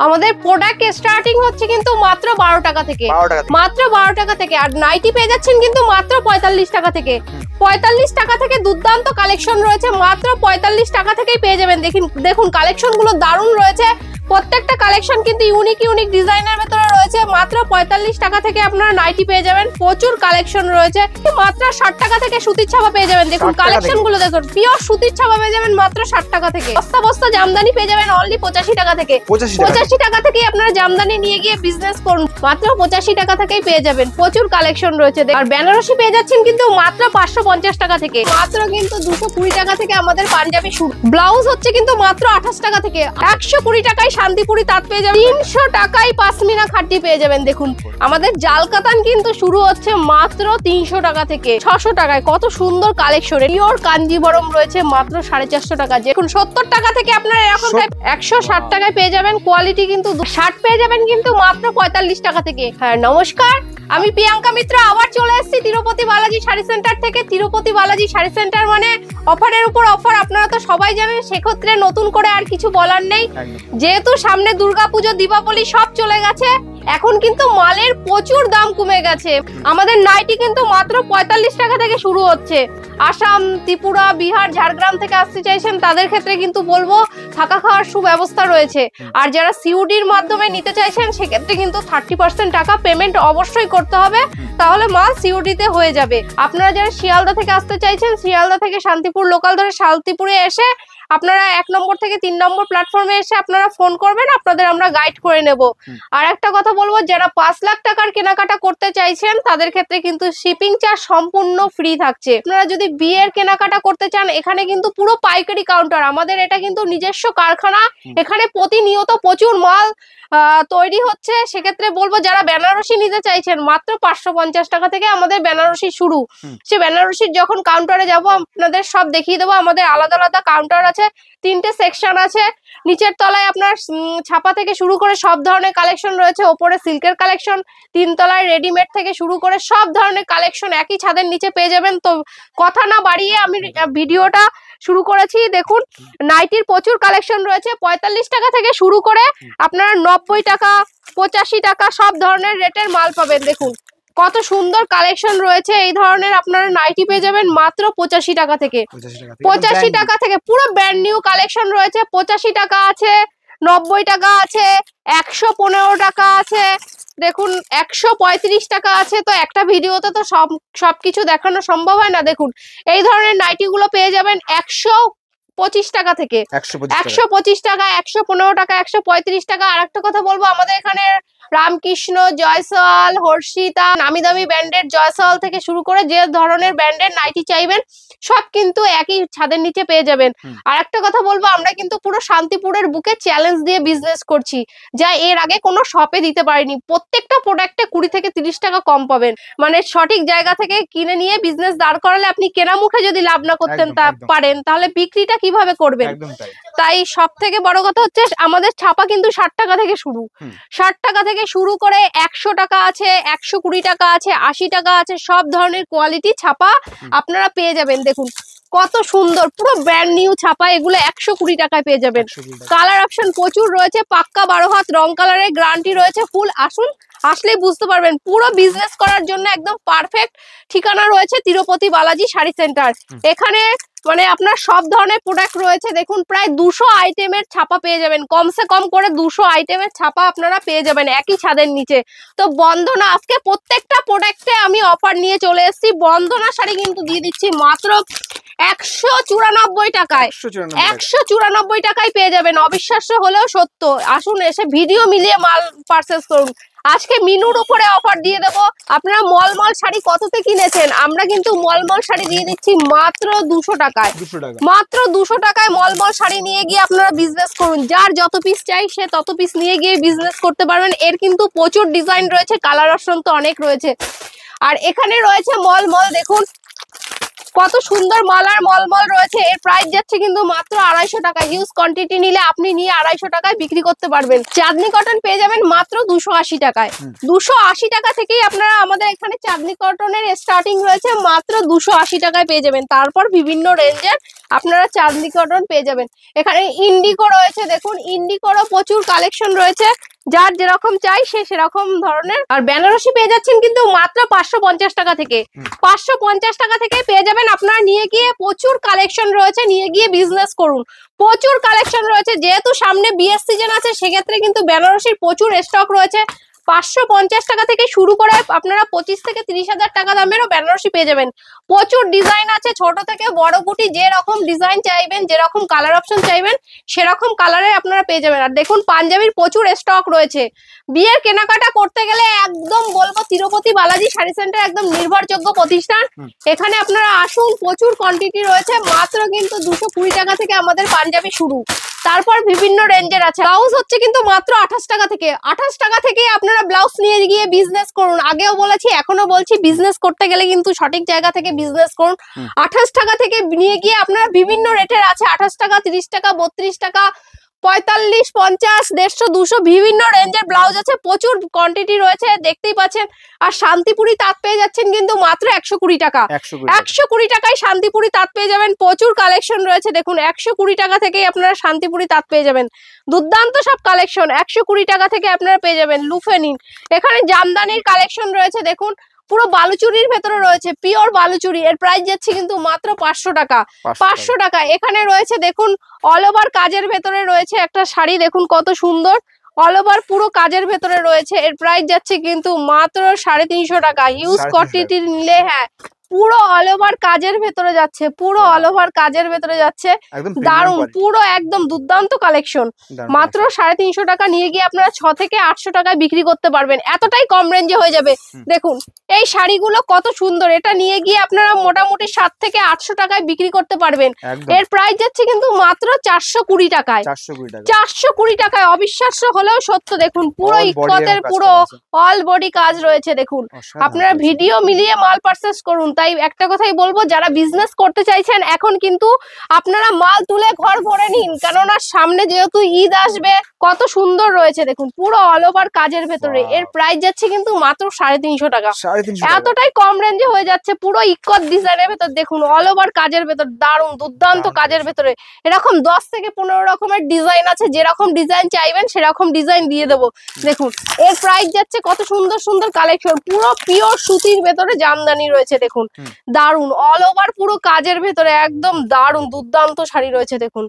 আমাদের product starting হচ্ছে কিন্তু মাত্র 12 টাকা থেকে, মাত্র 12 টাকা থেকে। আর নাইটি পেয়ে যাচ্ছেন কিন্তু মাত্র 45 টাকা থেকে। 45 টাকা থেকে দুর্দান্ত কালেকশন রয়েছে, মাত্র 45 টাকা থেকেই পেয়ে যাবেন। দেখুন কালেকশন গুলো দারুণ রয়েছে, প্রত্যেকটা কালেকশন কিন্তু ইউনিক ইউনিক ডিজাইনের ভেতরে রয়েছে। মাত্র 45 টাকা থেকে আপনারা নাইটি পেয়ে যাবেন, প্রচুর কালেকশন রয়েছে। মাত্র 60 টাকা থেকে সুতির ছাপা পেয়ে যাবেন। দেখুন কালেকশন গুলো দেখুন, পিওর সুতির ছাপা পেয়ে যাবেন মাত্র 60 টাকা থেকে। বস্তা বস্তা জামদানি পেয়ে যাবেন অনলি 85 টাকা থেকে। 85 টাকা থেকেই আপনারা জামদানি নিয়ে গিয়ে বিজনেস করুন, মাত্র 85 টাকা থেকেই পেয়ে যাবেন। প্রচুর কালেকশন রয়েছে। আর বেনারসি পেয়ে যাচ্ছেন কিন্তু মাত্র 550 টাকা থেকে। মাত্র কিন্তু 220 টাকা থেকে আমাদের পাঞ্জাবি শুরু। ব্লাউজ হচ্ছে কিন্তু মাত্র 28 টাকা থেকে। 120 টাকায় শান্তিপুরি তাঁত পেয়ে যাবেন, 300 টাকায় পাশমিনা খাটি পেয়ে যাবেন। দেখুন আমাদের জাল কাতান কিন্তু শুরু হচ্ছে মাত্র 300 টাকা থেকে 600 টাকায়। কত সুন্দর কালেকশন, পিওর কাঞ্জিবরম রয়েছে মাত্র 450 টাকা। দেখুন 70 টাকা থেকে আপনারা এরকম 160 টাকায় পেয়ে যাবেন। কোয়ালিটি কিন্তু 60 পেয়ে যাবেন কিন্তু মাত্র 45 টাকা থেকে। হ্যাঁ নমস্কার, আমি প্রিয়াঙ্কা মিত্র আবার চলে এসেছি তিরুপতি বালাজি শাড়ি সেন্টার থেকে। তিরুপতি বালাজি শাড়ি সেন্টার মানে অফারের উপর অফার, আপনারা তো সবাই জানেন, সেক্ষেত্রে নতুন করে আর কিছু বলার নেই। যেহেতু সামনে দুর্গাপুজো, দীপাবলি সব চলে গেছে, এখন কিন্তু মালের প্রচুর দাম কমে গেছে। আমাদের নাইটি কিন্তু মাত্র 45 টাকা থেকে শুরু হচ্ছে। আসাম, ত্রিপুরা, বিহার, ঝাড়গ্রাম থেকে আসতে চাইছেন তাদের ক্ষেত্রে কিন্তু বলবো থাকা খাওয়ার সুব্যবস্থা রয়েছে। আর যারা সিউডির মাধ্যমে নিতে চাইছেন সেক্ষেত্রে কিন্তু 30% টাকা পেমেন্ট অবশ্যই করতে হবে, তাহলে মাল সিউডিতে হয়ে যাবে। আপনারা যারা শিয়ালদা থেকে আসতে চাইছেন, শিয়ালদা থেকে শান্তিপুর লোকাল ধরে শান্তিপুরে এসে আপনারা 1 নম্বর থেকে 3 নম্বর প্ল্যাটফর্মে এসে আপনারা ফোন করবেন, আপনাদের আমরা গাইড করে নেব। আর একটা কথা বলবো, যারা 5 লাখ টাকার কেনাকাটা করতে চাইছেন তাদের ক্ষেত্রে কিন্তু শিপিং চার্জ সম্পূর্ণ ফ্রি থাকছে। আপনারা যদি বিয়ের কেনাকাটা করতে চান, এখানে কিন্তু পুরো পাইকারি কাউন্টার, আমাদের এটা কিন্তু নিজস্ব কারখানা, এখানে প্রতিনিয়ত প্রচুর মাল তৈরি হচ্ছে। সেক্ষেত্রে বলবো যারা বেনারসি নিতে চাইছেন, মাত্র 550 টাকা থেকে আমাদের বেনারসি শুরু। সে বেনারসির যখন কাউন্টারে যাব আপনাদের সব দেখিয়ে দেবো। আমাদের আলাদা আলাদা কাউন্টার আছে, 3টে সেকশন আছে। নিচের তলায় আপনার ছাপা থেকে শুরু করে সব ধরনের কালেকশন রয়েছে, ওপরে সিল্কের কালেকশন, 3 তলায় রেডিমেড থেকে শুরু করে সব ধরনের কালেকশন একই ছাদের নিচে পেয়ে যাবেন। তো কথা না বাড়িয়ে আমি ভিডিওটা শুরু করেছি। দেখুন নাইটির প্রচুর কালেকশন রয়েছে, 45 টাকা থেকে শুরু করে আপনারা 90 টাকা, 85 টাকা সব ধরনের রেটের মাল পাবেন। দেখুন কত সুন্দর কালেকশন রয়েছে। এই ধরনের আপনারা নাইটি পেয়ে যাবেন মাত্র 85 টাকা থেকে। 85 টাকা থেকে পুরো ব্র্যান্ড নিউ কালেকশন রয়েছে। 85 টাকা আছে, 90 টাকা আছে, 115 টাকা আছে, দেখুন 135 টাকা আছে। তো একটা ভিডিওতে তো সবকিছু দেখানো সম্ভব হয় না। দেখুন এই ধরনের নাইটি গুলো পেয়ে যাবেন 125 টাকা থেকে, 125 টাকা, 115 টাকা, 135 টাকা। আর একটা কথা বলবো, আমাদের এখানে রামকৃষ্ণ, জয়সওয়াল, হর্ষিতা, নামি দামি ব্র্যান্ডের জয়সওয়াল থেকে শুরু করে যে ধরনের ব্র্যান্ডের নাইটি চাইবেন সব কিন্তু একই ছাদের নিচে পেয়ে যাবেন। আর একটা কথা বলবো, আমরা কিন্তু পুরো শান্তিপুরের বুকে চ্যালেঞ্জ দিয়ে বিজনেস করছি, যা এর আগে কোনো শপে দিতে পারিনি। প্রত্যেকটা প্রোডাক্টে 20 থেকে 30 টাকা কম পাবেন। মানে সঠিক জায়গা থেকে কিনে নিয়ে বিজনেস দাঁড় করালে, আপনি কেনা মুখে যদি লাভ না করতেন পারেন, তাহলে বিক্রিটা কিভাবে করবেন? তাই সব থেকে বড় কথা হচ্ছে আমাদের ছাপা কিন্তু 60 টাকা থেকে শুরু। 60 টাকা থেকে শুরু করে 100 টাকা আছে, 120 টাকা আছে, 80 টাকা আছে, সব ধরনের কোয়ালিটি ছাপা আপনারা পেয়ে যাবেন। দেখুন কত সুন্দর পুরো ব্র্যান্ড নিউ ছাপা, এগুলো 120 টাকায় পেয়ে যাবেন। কালার অপশন প্রচুর রয়েছে, পাক্কা 12 হাত রং কালারের গ্যারান্টি রয়েছে ফুল। আসুন, আসলেই বুঝতে পারবেন পুরো বিজনেস করার জন্য একদম পারফেক্ট ঠিকানা রয়েছে তিরুপতি বালাজি শাড়ি সেন্টার। এখানে মানে আপনার সব ধরনের প্রোডাক্ট রয়েছে। দেখুন প্রায় 200 আইটেমের ছাপা পেয়ে যাবেন, কমসে কম করে 200 আইটেমের ছাপা আপনারা পেয়ে যাবেন একই ছাদের নিচে। তো বন্দনা, আজকে প্রত্যেকটা প্রোডাক্টে আমি অফার নিয়ে চলে এসেছি। বন্দনা শাড়ি কিন্তু দিয়ে দিচ্ছি মাত্র 194 টাকায়, 194 টাকায় পেয়ে যাবেন। অবিশ্বাস্য হলেও সত্য, আসুন এসে ভিডিও মিলিয়ে মাল পারচেজ করুন। আজকে মিনুর উপরে অফার দিয়ে দেবো। আপনারা মলমল শাড়ি কততে কিনেছেন, আমরা কিন্তু মলমল শাড়ি দিয়ে দিচ্ছি মাত্র 200 টাকায়। মাত্র 200 টাকায় মলমল শাড়ি নিয়ে গিয়ে আপনারা বিজনেস করুন। যার যত পিস চাই সে তত পিস নিয়ে গিয়ে বিজনেস করতে পারবেন। এর কিন্তু প্রচুর ডিজাইন রয়েছে, কালার অপশন তো অনেক রয়েছে। আর এখানে রয়েছে মলমল, দেখুন কত সুন্দর মাল আর মলমল রয়েছে। এর প্রাইস যাচ্ছে কিন্তু মাত্র 250 টাকা। হিউজ কোয়ান্টিটি নিলে আপনি নিয়ে 250 টাকায় বিক্রি করতে পারবেন। চাঁদনি কটন পেয়ে যাবেন মাত্র 280 টাকায়। 280 টাকা থেকেই আপনারা আমাদের এখানে চাঁদনি কটনের স্টার্টিং রয়েছে, মাত্র 280 টাকায় পেয়ে যাবেন। তারপর বিভিন্ন রেঞ্জের আপনারা চাঁদনি কটন পেয়ে যাবেন। এখানে ইন্ডিগো রয়েছে, দেখুন ইন্ডিগোরও প্রচুর কালেকশন রয়েছে, যার যেরকম চাই সে সেরকম ধরনের। আর বেনারসি পেয়ে যাচ্ছেন কিন্তু মাত্র 550 টাকা থেকে। 550 টাকা থেকে পেয়ে যাবেন। আপনারা নিয়ে গিয়ে প্রচুর কালেকশন রয়েছে, নিয়ে গিয়ে বিজনেস করুন। প্রচুর কালেকশন রয়েছে, যেহেতু সামনে বিয়ের সিজন আছে সেক্ষেত্রে কিন্তু বেনারসির প্রচুর স্টক রয়েছে। 550 টাকা থেকে শুরু করে আপনারা 25 থেকে 30,000 টাকা দামেরও বেনারসি পেয়ে যাবেন। প্রচুর ডিজাইন আছে, ছোট থেকে বড় বুটি যেরকম ডিজাইন চাইবেন, যেরকম কালার অপশন চাইবেন সেরকম কালারে আপনারা পেয়ে যাবেন। আর দেখুন পাঞ্জাবির প্রচুর স্টক রয়েছে। বিয়ের কেনাকাটা করতে গেলে একদম বলবো তিরুপতি বালাজি শাড়ি সেন্টার একদম নির্ভরযোগ্য প্রতিষ্ঠান। এখানে আপনারা আসুন, প্রচুর কোয়ান্টিটি রয়েছে। মাত্র কিন্তু 220 টাকা থেকে আমাদের পাঞ্জাবি শুরু, তারপর বিভিন্ন রেঞ্জের আছে। ব্লাউজ হচ্ছে কিন্তু মাত্র 28 টাকা থেকে। 28 টাকা থেকে আপনারা ব্লাউজ নিয়ে গিয়ে বিজনেস করুন। আগেও বলেছি এখনো বলছি, বিজনেস করতে গেলে কিন্তু সঠিক জায়গা থেকে বিজনেস করুন। 28 টাকা থেকে নিয়ে গিয়ে আপনারা বিভিন্ন রেটের আছে, 28 টাকা, 30 টাকা, 32 টাকা, 45, 50, 150, 200 বিভিন্ন রেঞ্জের ব্লাউজ আছে। প্রচুর কোয়ান্টিটি রয়েছে, দেখতেই পাচ্ছেন। আর শান্তিপুরি তাঁত পেয়ে যাচ্ছেন কিন্তু মাত্র 120 টাকা। 120 টাকায় শান্তিপুরি তাঁত পেয়ে যাবেন। প্রচুর কালেকশন রয়েছে, দেখুন 120 টাকা থেকেই আপনারা শান্তিপুরি তাঁত পেয়ে যাবেন। দুর্দান্ত সব কালেকশন 120 টাকা থেকে আপনারা পেয়ে যাবেন। লুফে নিন, এখানে জামদানির কালেকশন রয়েছে, দেখুন পুরো বালুচুরির ভেতরে রয়েছে, পিওর বালুচুরি। এর প্রাইস যাচ্ছে কিন্তু মাত্র 500 টাকা। 500 টাকা। এখানে রয়েছে দেখুন অল ওভার কাজের ভেতরে রয়েছে একটা শাড়ি, দেখুন কত সুন্দর, অল ওভার পুরো কাজের ভেতরে রয়েছে। এর প্রাইস যাচ্ছে কিন্তু মাত্র 350 টাকা। হিউজ কোয়ান্টিটি নিলে, হ্যাঁ পুরো অল ওভার কাজের ভেতরে যাচ্ছে, পুরো অল ওভার কাজের ভেতরে যাচ্ছে। দারুন, পুরো একদম দুর্দান্ত কালেকশন। মাত্র 350 টাকা নিয়ে গিয়ে আপনারা 6 থেকে 800 টাকায় বিক্রি করতে পারবেন। এতটাই কম রেঞ্জে হয়ে যাবে। দেখুন এই শাড়িগুলো কত সুন্দর, এটা নিয়ে গিয়ে আপনারা মোটামুটি 7 থেকে 800 টাকায় বিক্রি করতে পারবেন। এর প্রাইস যাচ্ছে কিন্তু মাত্র 420 টাকায়। 420 টাকায়, অবিশ্বাস্য হলেও সত্য। দেখুন পুরো ইকতের পুরো অল বডি কাজ রয়েছে। দেখুন আপনারা ভিডিও মিলিয়ে মাল পারচেজ করুন। তাই একটা কথাই বলবো, যারা বিজনেস করতে চাইছেন এখন কিন্তু আপনারা মাল তুলে ঘর ভরে নিন, কেননা সামনে যেহেতু ঈদ আসবে। কত সুন্দর রয়েছে, দেখুন পুরো অল ওভার কাজের ভেতরে। এর প্রাইস যাচ্ছে কিন্তু মাত্র 350 টাকা। এতটাই কম রেঞ্জে হয়ে যাচ্ছে, পুরো ইকত ডিজাইনের ভেতর। দেখুন অল ওভার কাজের ভেতর, দারুণ দুর্দান্ত কাজের ভেতরে। এরকম 10 থেকে 15 রকমের ডিজাইন আছে, যেরকম ডিজাইন চাইবেন সেরকম ডিজাইন দিয়ে দেবো। দেখুন এর প্রাইস যাচ্ছে, কত সুন্দর সুন্দর কালেকশন, পুরো পিওর সুতির ভেতরে জামদানি রয়েছে। দেখুন দারুন অল ওভার পুরো কাজের ভেতরে, একদম দারুন দুর্দান্ত শাড়ি রয়েছে। দেখুন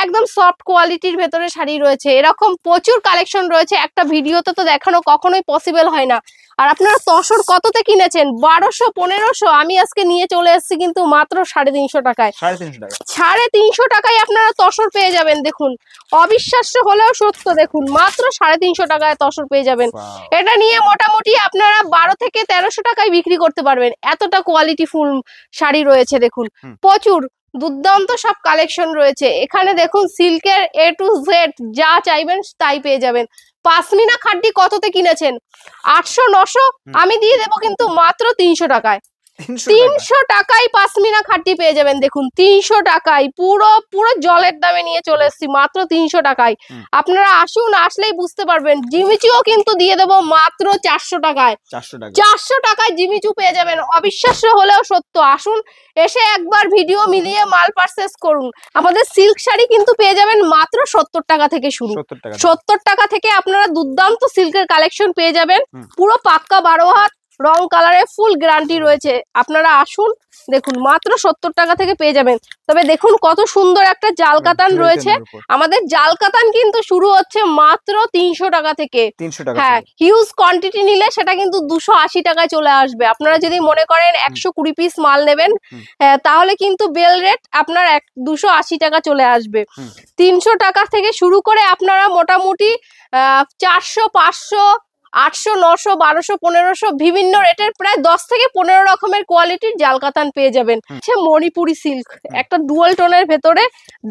একদম সফট কোয়ালিটির ভেতরে শাড়ি রয়েছে। এরকম প্রচুর কালেকশন রয়েছে, একটা ভিডিওতে তো দেখানো কখনোই পসিবল হয় না। আর আপনারা তসর কততে কিনেছেন? 1200, 1500। আমি আজকে নিয়ে চলে এসেছি কিন্তু মাত্র 350 টাকায়। 350 টাকায় আপনারা তসর পেয়ে যাবেন। দেখুন অবিশ্বাস্য হলেও সত্য, দেখুন মাত্র 350 টাকায় তসর পেয়ে যাবেন। এটা নিয়ে মোটামুটি আপনারা 12 থেকে 1300 টাকায় বিক্রি করতে পারবেন। এতটা কোয়ালিটি ফুল শাড়ি রয়েছে। দেখুন প্রচুর দুর্দান্ত সব কালেকশন রয়েছে। এখানে দেখুন সিল্কের A to Z যা চাইবেন তাই পেয়ে যাবেন। পাশমিনা খাড্ডি কততে কিনেছেন? 800, 900। আমি দিয়ে দেবো কিন্তু মাত্র 300 টাকায়। 300 টাকায় পাশমিনা খাড্ডি পেয়ে যাবেন। দেখুন 300 টাকায়, পুরো পুরো জলের দামে নিয়ে চলে এসেছি মাত্র 300 টাকায়। আপনারা আসুন, আসলেই বুঝতে পারবেন। জিমিচুও কিন্তু দিয়ে দেবো মাত্র 400 টাকায়। 400 টাকায় জিমিচু পেয়ে যাবেন। অবিশ্বাস্য হলেও সত্য। আসুন, এসে একবার ভিডিও মিলিয়ে মাল পারচেজ করুন। আমাদের সিল্ক শাড়ি কিন্তু পেয়ে যাবেন মাত্র 70 টাকা থেকে শুরু। 70 টাকা থেকে আপনারা দুর্দান্ত সিল্কের কালেকশন পেয়ে যাবেন। পুরো পাক্কা 12 হাত রং কালারে ফুল গ্যারান্টি রয়েছে। আপনারা আসুন, দেখুন মাত্র 70 টাকা থেকে পেয়ে যাবেন। তবে দেখুন কত সুন্দর একটা জাল কাতান রয়েছে। আমাদের জাল কাতান কিন্তু শুরু হচ্ছে মাত্র 300 টাকা থেকে। হ্যাঁ, হিউজ কোয়ান্টিটি নিলে সেটা কিন্তু 280 টাকায় চলে আসবে। আপনারা যদি মনে করেন 120 পিস মাল নেবেন, তাহলে কিন্তু বেল রেট আপনার 280 টাকা চলে আসবে। 300 টাকা থেকে শুরু করে আপনারা মোটামুটি 400, 500, 800, 900, 1200, 1500 বিভিন্ন রেটের প্রায় 10 থেকে 15 রকমের কোয়ালিটির জাল কাতান পেয়ে যাবেন। মণিপুরি সিল্ক, একটা ডুয়াল টোনের ভেতরে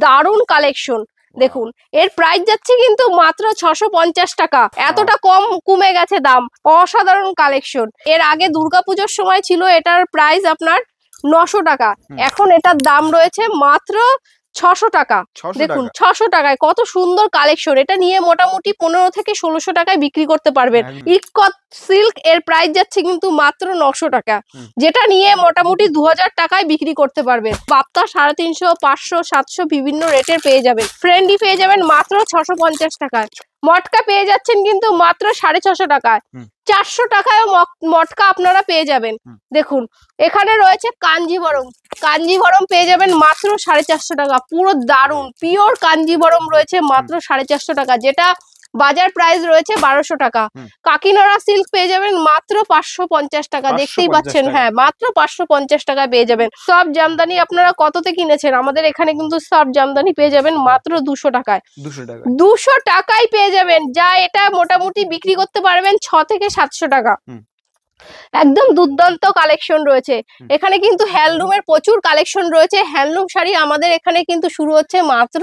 দারুণ কালেকশন। দেখুন এর প্রাইস যাচ্ছে কিন্তু মাত্র 650 টাকা। এতটা কম কমে গেছে দাম, অসাধারণ কালেকশন। এর আগে দুর্গাপুজোর সময় ছিল এটার প্রাইস আপনার 900 টাকা, এখন এটার দাম রয়েছে মাত্র 600 টাকা। দেখুন 600 টাকায় কত সুন্দর কালেকশন, এটা নিয়ে মোটামুটি 15 থেকে 1600 টাকায় বিক্রি করতে পারবেন। ইকত সিল্ক এর প্রাইস যাচ্ছে কিন্তু মাত্র 900 টাকা, যেটা নিয়ে মোটামুটি 2000 টাকায় বিক্রি করতে পারবেন। বাপ্তা 350, 500, 700 বিভিন্ন রেটের পেয়ে যাবেন। ফ্রেন্ডি পেয়ে যাবেন মাত্র 650 টাকায়। মটকা পেয়ে যাচ্ছেন কিন্তু মাত্র 650 টাকায়। 400 টাকায় মটকা আপনারা পেয়ে যাবেন। দেখুন এখানে রয়েছে কাঞ্জিবরম, কাঞ্জিবরম পেয়ে যাবেন মাত্র 450 টাকা। পুরো দারুন পিওর কাঞ্জিবরম রয়েছে মাত্র 450 টাকা, যেটা বাজার প্রাইস রয়েছে 1200 টাকা। কাকিনাড়া সিল্ক পেয়ে যাবেন মাত্র 550 টাকা, দেখতেই পাচ্ছেন। হ্যাঁ, মাত্র 550 টাকায় পেয়ে যাবেন। সব জামদানি আপনারা কততে কিনেছেন? আমাদের এখানে কিন্তু সব জামদানি পেয়ে যাবেন মাত্র 200 টাকায়। 200 টাকায় পেয়ে যাবেন, যা এটা মোটামুটি বিক্রি করতে পারবেন 6 থেকে 700 টাকা। একদম দুর্দান্ত কালেকশন রয়েছে এখানে, কিন্তু হ্যান্ডলুমের প্রচুর কালেকশন রয়েছে। হ্যান্ডলুম শাড়ি আমাদের এখানে কিন্তু শুরু হচ্ছে মাত্র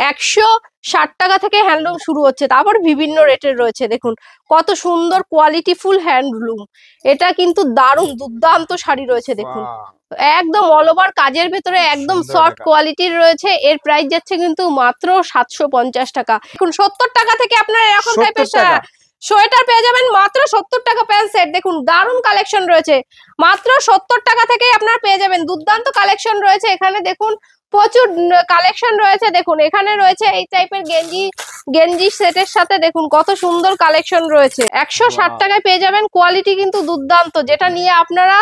160 টাকা থেকে হ্যান্ডলুম শুরু হচ্ছে, তারপর বিভিন্ন রেটের রয়েছে। দেখুন কত সুন্দর কোয়ালিটিফুল হ্যান্ডলুম, এটা কিন্তু দারুণ দুর্দান্ত শাড়ি রয়েছে। দেখুন একদম অল ওভার কাজের ভেতরে একদম সফট কোয়ালিটির রয়েছে। এর প্রাইস যাচ্ছে কিন্তু মাত্র 750 টাকা। দেখুন 70 টাকা থেকে আপনারা এরকম টাইপের সোয়েটার পেয়ে যাবেন মাত্র 70 টাকা প্যান্ট সেট। দেখুন দারুণ কালেকশন রয়েছে, মাত্র 70 টাকা থেকেই আপনারা পেয়ে যাবেন। দুর্দান্ত কালেকশন রয়েছে এখানে, দেখুন প্রচুর কালেকশন রয়েছে। দেখুন এখানে রয়েছে এই টাইপের গেঞ্জি সেটের সাথে, দেখুন কত সুন্দর কালেকশন রয়েছে। 160 টাকায় পেয়ে যাবেন, কোয়ালিটি কিন্তু দুর্দান্ত, যেটা নিয়ে আপনারা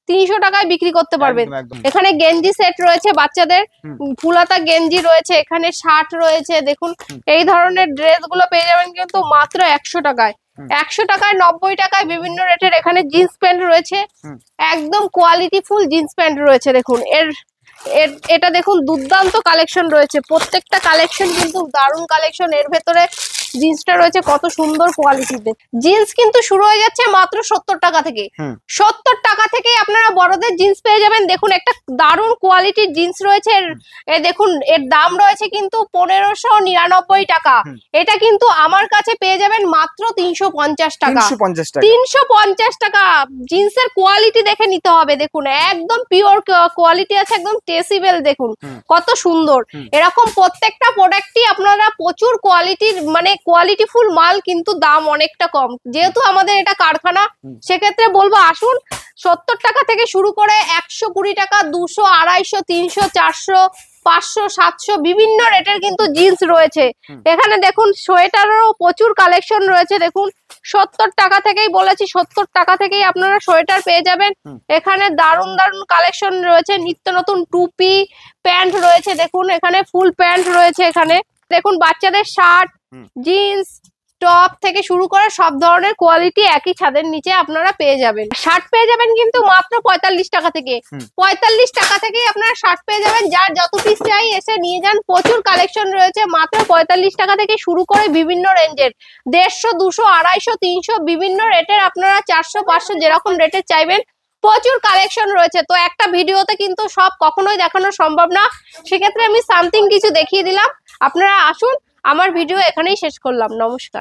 300 টাকায় বিক্রি করতে পারবেন। এখানে গেঞ্জি সেট রয়েছে বাচ্চাদের, ফুলাতা গেঞ্জি রয়েছে, এখানে শার্ট রয়েছে। দেখুন এই ধরনের ড্রেস গুলো পেয়ে যাবেন কিন্তু মাত্র 100 টাকায়। 100 টাকায়, 90 টাকায় বিভিন্ন রেটের এখানে জিন্স প্যান্ট রয়েছে, একদম কোয়ালিটিফুল জিন্স প্যান্ট রয়েছে। দেখুন এটা দেখুন দুর্দান্ত কালেকশন রয়েছে, প্রত্যেকটা কালেকশন কিন্তু দারুণ কালেকশন। এর ভেতরে জিন্সটা রয়েছে কত সুন্দর কোয়ালিটিতে। জিন্স কিন্তু শুরু হয়ে যাচ্ছে মাত্র 70 টাকা থেকে। 70 টাকা থেকে আপনারা বড়দের জিন্স পেয়ে যাবেন। দেখুন একটা দারুণ কোয়ালিটির জিন্স রয়েছে, দেখুন এর দাম রয়েছে কিন্তু 1599 টাকা। এটা কিন্তু আমার কাছে পেয়ে যাবেন মাত্র 350 টাকা। 350 টাকা। জিন্সের কোয়ালিটি দেখে নিতে হবে। দেখুন একদম পিওর কোয়ালিটি আছে, একদম টেসিবল। দেখুন কত সুন্দর। এরকম প্রত্যেকটা প্রোডাক্টই আপনারা প্রচুর কোয়ালিটির, মানে কোয়ালিটিফুল মাল, কিন্তু দাম অনেকটা কম। যেহেতু আমাদের এটা কারখানা, সেক্ষেত্রে বলবো আসুন। 70 টাকা থেকে শুরু করে 120 টাকা, 200, 250, 300, 400, 500, 700 বিভিন্ন রেটের কিন্তু জিন্স রয়েছে। এখানে দেখুন সোয়েটারেরও প্রচুর কালেকশন রয়েছে। দেখুন 70 টাকা থেকেই বলেছি, 70 টাকা থেকেই আপনারা সোয়েটার পেয়ে যাবেন। এখানে দারুণ দারুণ কালেকশন রয়েছে, নিত্য নতুন টুপি, প্যান্ট রয়েছে। দেখুন এখানে ফুল প্যান্ট রয়েছে। এখানে দেখুন বাচ্চাদের শার্ট, জিন্স, টপ থেকে শুরু করে সব ধরনের কোয়ালিটি একই ছাদের নিচে আপনারা পেয়ে যাবেন। শার্ট পেয়ে যাবেন কিন্তু মাত্র 45 টাকা থেকে। 45 টাকা থেকেই আপনারা শার্ট পেয়ে যাবেন, যার যত পিস চাই এসে নিয়ে যান। প্রচুর কালেকশন রয়েছে, মাত্র 45 টাকা থেকে শুরু করে বিভিন্ন রেঞ্জের 150, 200, 250, 300 বিভিন্ন রেটের আপনারা 400, 500 যেরকম রেটের চাইবেন প্রচুর কালেকশন রয়েছে। তো একটা ভিডিওতে কিন্তু সব কখনোই দেখানো সম্ভব না, সেক্ষেত্রে আমি সামথিং কিছু দেখিয়ে দিলাম। আপনারা আসুন, আমার ভিডিও এখানেই শেষ করলাম। নমস্কার।